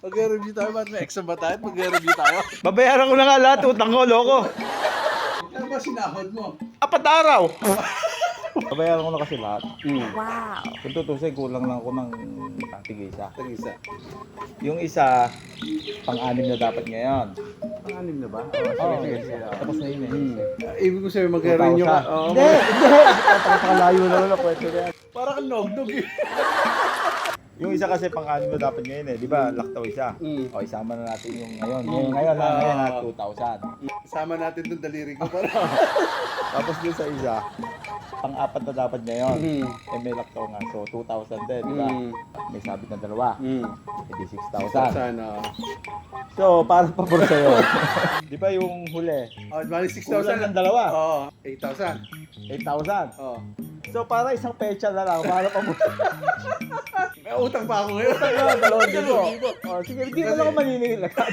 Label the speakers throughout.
Speaker 1: Mag-review tayo, ba't may exam ba tayo? Mag-review tayo.
Speaker 2: Babayaran ko na nga lahat, utang ko, loko.
Speaker 1: Ano ba sinahod mo?
Speaker 2: 4 araw. Babayaran ko na kasi lahat.
Speaker 3: Wow.
Speaker 2: Kung tutusin, kulang lang ako ng tig-isa.
Speaker 1: Tag-isa.
Speaker 2: Yung isa, pang-anim na dapat ngayon.
Speaker 1: Pang-anim na ba?
Speaker 2: Oo, tapos na yun eh.
Speaker 1: Ibig ko sabi mag-renew ka.
Speaker 2: 2,000.
Speaker 1: Oo.
Speaker 2: Hindi. Napakalayo na lang pwede yan.
Speaker 1: Parang nog-nog eh.
Speaker 2: Yung isa kasi pang-anim na dapat ngayon eh. Di ba, laktaw isa. O, isama na natin yung ngayon. Ngayon na 2,000.
Speaker 1: Sama natin itong daliri ko para.
Speaker 2: Tapos dun sa isa, pang-apat na dapat ngayon. Eh, may laktaw nga. So, 2,000 din, di ba? May sabit na dalawa. Hindi 6,000.
Speaker 1: Sana.
Speaker 2: So, para pabor sa'yo. Di ba yung huli?
Speaker 1: Oh, bali
Speaker 2: Kulang
Speaker 1: 6,000.
Speaker 2: ng dalawa.
Speaker 1: Oo, 8,000.
Speaker 2: 8,000.
Speaker 1: Oo.
Speaker 2: So, para isang pecha na lang. Para pabor.
Speaker 1: May utang pa ako ngayon.
Speaker 2: Dalawang libo. Oh, sige, hindi mo lang ako maniningil agad.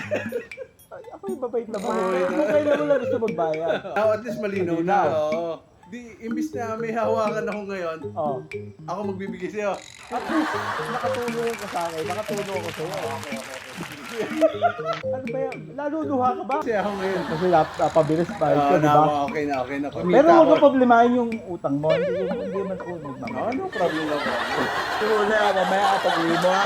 Speaker 2: Ay, ako yung babait na ba? Kung kailan mo lang gusto magbayad.
Speaker 1: At least malinaw na. Oo. Di, imbis na may hawakan ako ngayon,
Speaker 2: Oh.
Speaker 1: ako magbibigay sa'yo.
Speaker 2: At least, nakatulong ka sa akin. Nakatulong ako sa'yo. Ano ba yan? Lalo-luha ka ba?
Speaker 1: Kasi ako ngayon.
Speaker 2: Kasi napabilis pa ito,
Speaker 1: Oo,
Speaker 2: di ba?
Speaker 1: okay na. Kumita
Speaker 2: Pero huwag
Speaker 1: ako.
Speaker 2: mo problemahin yung utang mo. Hindi man ako nagmamahal.
Speaker 1: No problem ako.
Speaker 2: Pero wala, mamaya pag-uwi mo ha.